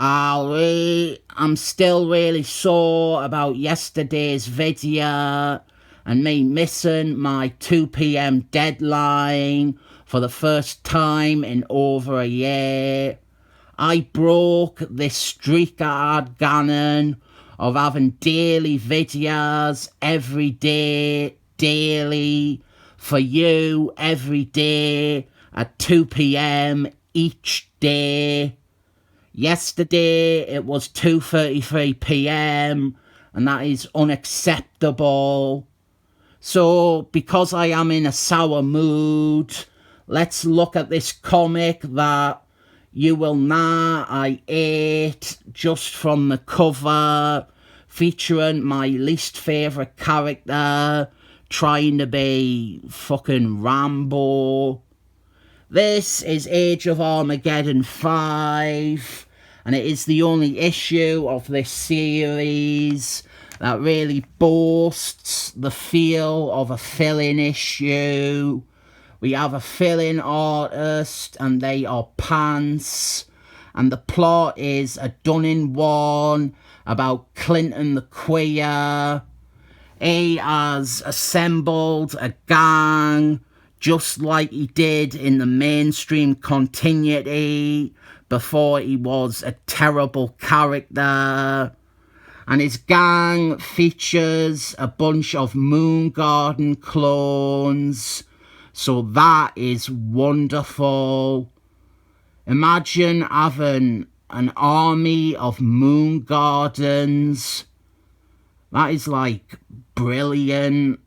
I'm still really sore about yesterday's video and me missing my 2 p.m. deadline for the first time in over a year. I broke this streak I had going of having daily videos every day, daily, for you every day at 2 p.m. each day. Yesterday it was 2:33 p.m. and that is unacceptable. So because I am in a sour mood, let's look at this comic that you will know I ate just from the cover, featuring my least favourite character trying to be fucking Rambo. This is Age of Armageddon 5, and it is the only issue of this series that really boasts the feel of a fill-in issue. We have a fill-in artist, and they are pants, and the plot is a done-in-one about Clinton the queer. He has assembled a gang just like he did in the mainstream continuity before he was a terrible character. And his gang features a bunch of Moon Garden clones, so that is wonderful. Imagine having an army of Moon Gardens. That is like brilliant.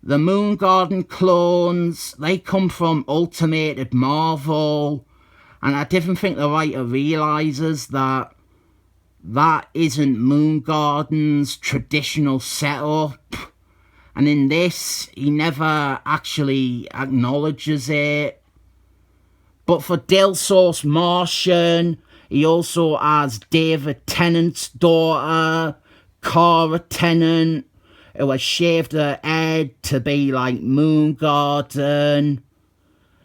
The Moon Garden clones, they come from Ultimated Marvel, and I didn't think the writer realises that that isn't Moon Garden's traditional setup, and in this, he never actually acknowledges it. But for Dill Sauce Martian, he also has David Tennant's daughter, Cara Tennant, who has shaved her head to be like Moon Garden.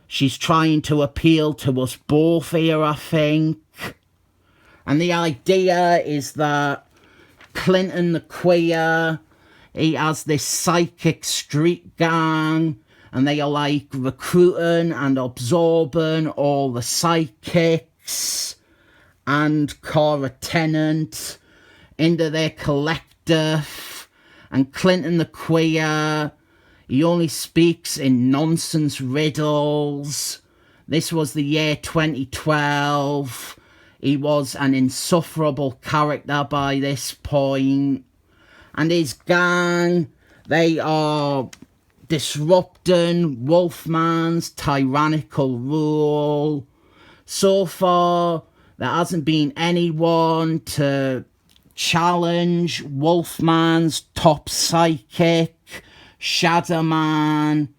She's trying to appeal to us both here, I think. And the idea is that Clinton the queer, he has this psychic street gang, and they are like recruiting and absorbing all the psychics and Cara Tennant into their collective. And Clinton the queer, he only speaks in nonsense riddles. This was the year 2012. He was an insufferable character by this point. And his gang, they are disrupting Wolfman's tyrannical rule. So far, there hasn't been anyone to challenge Wolfman's top psychic, Shadow Man,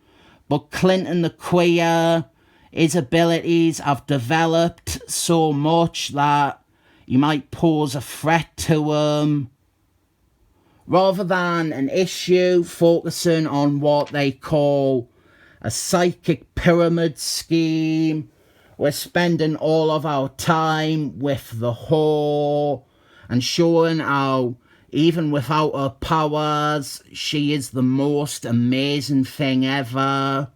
but Clinton the queer, his abilities have developed so much that you might pose a threat to him. Rather than an issue focusing on what they call a psychic pyramid scheme, we're spending all of our time with the whore and showing how, even without her powers, she is the most amazing thing ever.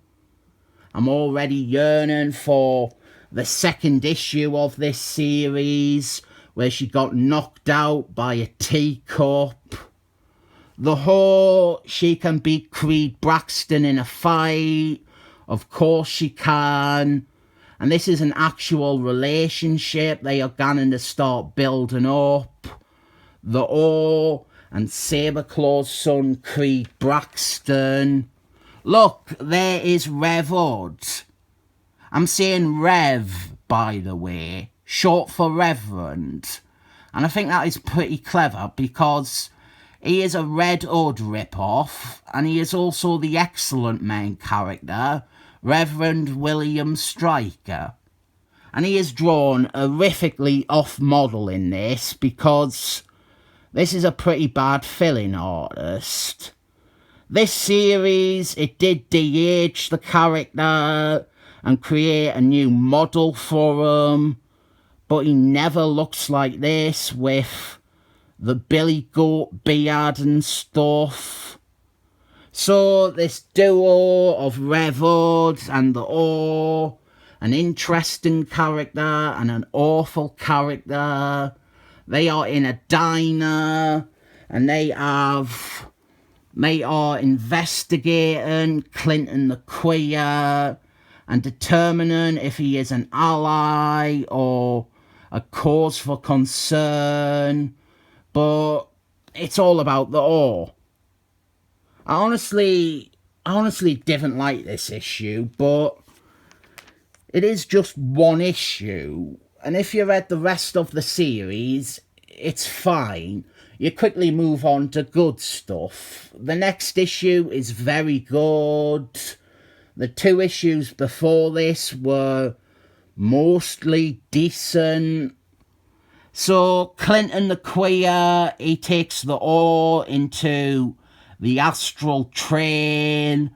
I'm already yearning for the second issue of this series, where she got knocked out by a teacup. The whore, she can beat Creed Braxton in a fight. Of course she can. And this is an actual relationship they are going to start building up. The Whore and Saberclaw's son, Creed Braxton. Look, there is Revod. I'm saying Rev, by the way, short for Reverend. And I think that is pretty clever because he is a Red Hood rip-off, and he is also the excellent main character, Reverend William Stryker. And he is drawn horrifically off-model in this because this is a pretty bad fill-in artist. This series, it did de-age the character and create a new model for him, but he never looks like this with the billy goat beard and stuff. So this duo of Revod and the O, an interesting character and an awful character. They are in a diner and they are investigating Quentin the queer and determining if he is an ally or a cause for concern. But it's all about the O. I honestly didn't like this issue, but it is just one issue. And if you read the rest of the series, it's fine. You quickly move on to good stuff. The next issue is very good. The 2 issues before this were mostly decent. So Quentin the queer, he takes the O into the astral train,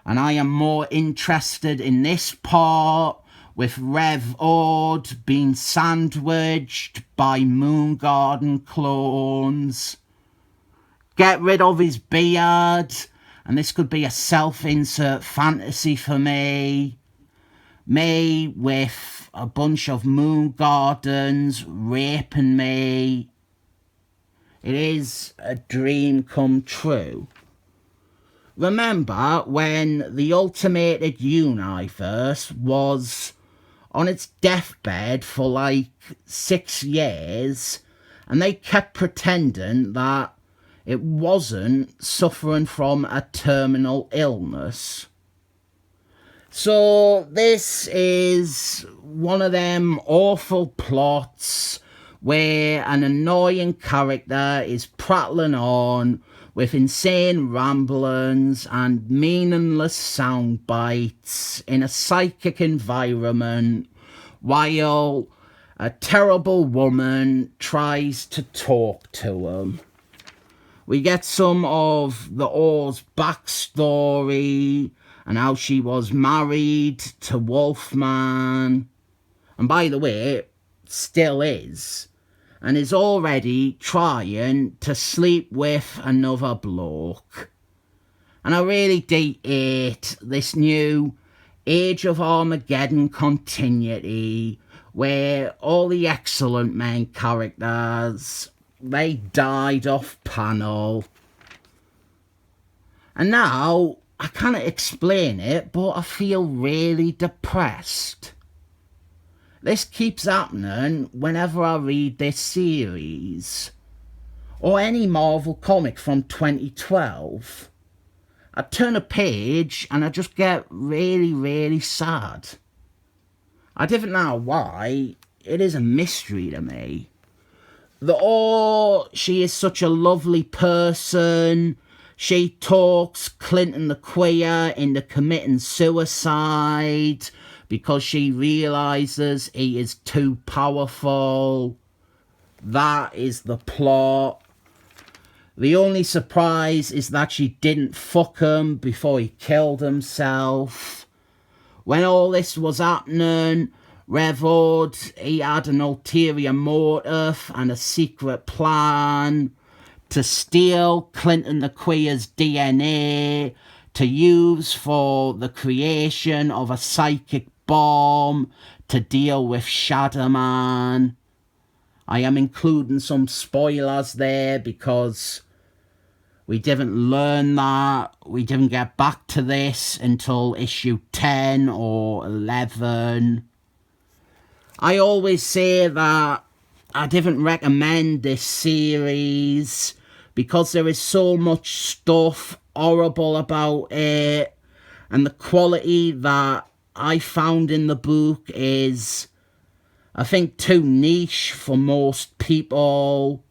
and I am more interested in this part with Rev Ord being sandwiched by Moon Garden clones. Get rid of his beard, and this could be a self-insert fantasy for me. Me with a bunch of Moon Gardens raping me. It is a dream come true. Remember when the Ultimated Universe was on its deathbed for like 6 years, and they kept pretending that it wasn't suffering from a terminal illness. So this is one of them awful plots where an annoying character is prattling on with insane ramblings and meaningless sound bites in a psychic environment while a terrible woman tries to talk to him. We get some of the O's backstory and how she was married to Wolfman, and by the way, still is, and is already trying to sleep with another bloke. And I really hate this new Age of Armageddon continuity where all the excellent main characters, they died off panel. And now I can't explain it, but I feel really depressed. This keeps happening whenever I read this series, or any Marvel comic from 2012. I turn a page and I just get really, really sad. I don't know why. It is a mystery to me. She is such a lovely person. She talks Quentin the queer into committing suicide because she realises he is too powerful. That is the plot. The only surprise is that she didn't fuck him before he killed himself. When all this was happening, Revod, he had an ulterior motive and a secret plan to steal Quentin the queer's DNA to use for the creation of a psychic bomb to deal with Shadow Man. I am including some spoilers there because we didn't learn that. We didn't get back to this until issue 10 or 11. I always say that I didn't recommend this series because there is so much stuff horrible about it, and the quality that I found in the book is, I think, too niche for most people.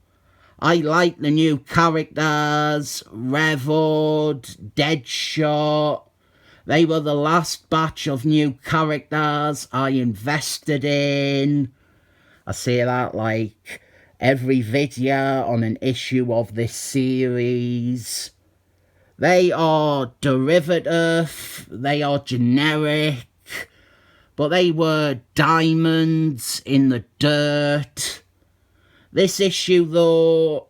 I like the new characters, Revod, Deadshot. They were the last batch of new characters I invested in. I say that like every video on an issue of this series. They are derivative, they are generic, but they were diamonds in the dirt. This issue, though,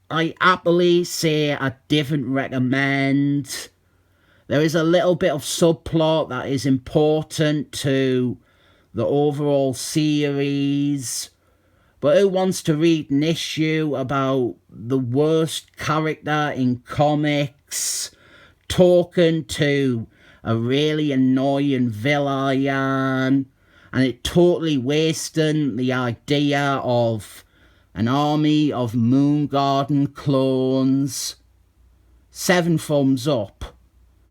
I happily say I didn't recommend. There is a little bit of subplot that is important to the overall series, but who wants to read an issue about the worst character in comics talking to a really annoying villain, and it totally wasting the idea of an army of Moon Garden clones? 7 thumbs up.